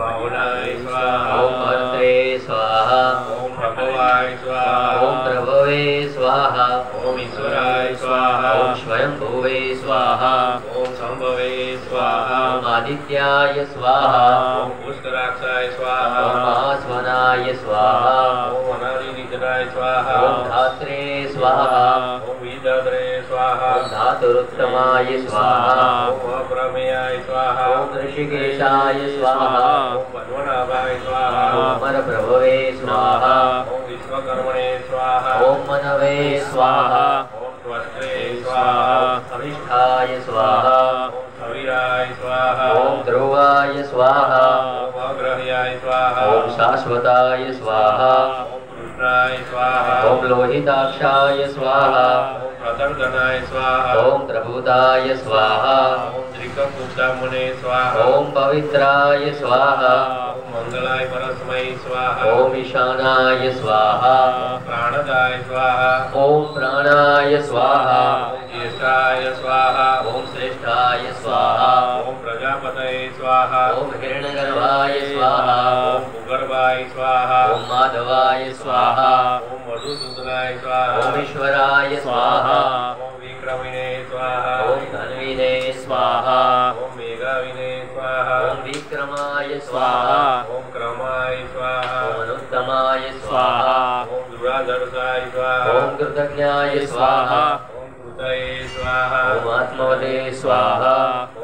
बाहुलाय स्वाहा ओम भर्त्रे स्वाहा ओम प्रभवाय स्वाहा ओम प्रभवे स्वाहा ओम ईश्वराय स्वाहा ओम स्वयंभुवे स्वाहा ओम संभवे स्वाहा ओम आदित्याय स्वाहा ओम पुष्कराक्षाय स्वाहा ओम महास्वनाय स्वाहा ओम अनादिनिधनाय स्वाहा ओम धात्रे स्वाहा ओम विदद्रे स्वाहा ओम धातुरुत्तमाय स्वाहा ओम अप्रमेयाय स्वाहा ओम ऋषिकेशाय स्वाहा ओम पद्मनाभाय स्वाहा ओम परप्रभवे स्वाहा ओम विश्वकर्मणे स्वाहा ओम मनवे स्वाहा ओम त्वष्ट्रे स्वाहा अविष्ठाय स्वाहा ओम सवीराय स्वाहा ओम ध्रुवाय स्वाहा ओम अग्रह्याय स्वाहा ओम शाश्वताय स्वाहा ओम कृष्णाय स्वाहा ओम लोहिताक्षाय स्वाहा ओम प्रतर्दनाय स्वाहा ओम प्रभुताय स्वाहा ओम त्रिककुब्जामुने स्वाहा ओम पवित्राय स्वाहा ओम मंगलाय परस्मै स्वाहा ओम ईशानाय स्वाहा ओम प्राणदाय स्वाहा ओम प्राणाय स्वाहा ओम ज्येष्ठाय स्वाहा ओम श्रेष्ठाय स्वाहा ओम प्रजापतये स्वाहा ओम हिरण्यगर्भाय स्वाहा ओम भूगर्भाय स्वाहा ओम माधवाय स्वाहा ओम मधुसूदनाय स्वाहा ओम ईश्वराय स्वाहा ओम विक्रमिणे स्वाहा ओम धन्विने स्वाहा ओम मेघाविने स्वाहा ओम विक्रमाय स्वाहा ओम क्रमाय स्वाहा ओम अनुत्तमाय स्वाहा ओम दुराधर्षाय स्वाहा ओम कृतज्ञाय स्वाहा ओम कृतये स्वाहा ओम आत्मवते स्वाहा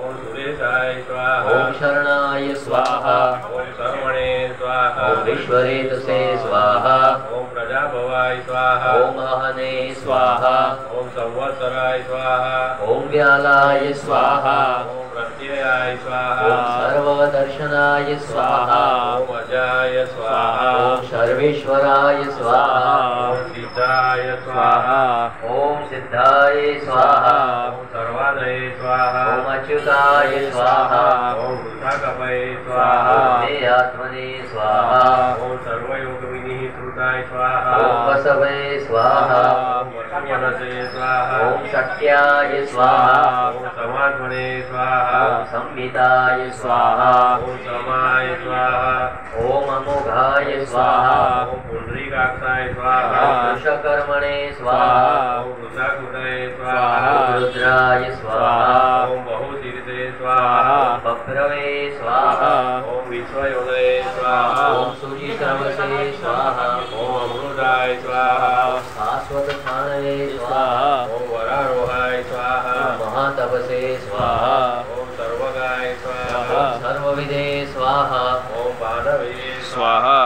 ओम सुरेशाय स्वाहा ओम शरणाय स्वाहा ओम सर्वणे स्वाहा ओम विश्वरेतसे स्वाहा ओम प्रजाभवाय स्वाहा ओम आहने स्वाहा ओम संवत्सराय स्वाहा ओम व्यालाय स्वाहा ओम प्रत्ययाय स्वाहा ओम सर्वदर्शनाय स्वाहा ओम अजाय स्वाहा ओम सर्वेश्वराय स्वाहा ओम सिद्धाय स्वाहा ओम सिद्धाय स्वाहा ओम सर्वादये स्वाहा ओम अच्युताय स्वाहा ओम वृथाकपये स्वाहा ओम आत्मने स्वाहा ओम सर्वयोगविनिः कृताय स्वाहा ओम वसवे स्वाहा ओम वसुमनसे स्वाहा ओम सत्याय स्वाहा ओम समात्मने स्वाहा ओम संहिताय स्वाहा ओम समाय स्वाहा ओम अमोघाय स्वाहा ओम पुंडरीकाक्षाय स्वाहा ओम वृषकर्मणे स्वाहा ओम वृषाकुटये स्वाहा ओम रुद्राय स्वाहा ओम बहुशीर्षे स्वाहा ओम बभ्रवे स्वाहा ओम विश्वयोगये स्वाहा ओम सुचिश्रवसे स्वाहा ओम अमृताय स्वाहा शाश्वतस्थानये स्वाहा ओम वरारोहाय स्वाहा ओम महातपसे स्वाहा ओम सर्वगाय स्वाहा ओम सर्वविदे स्वाहा ओम मानवे स्वाहा।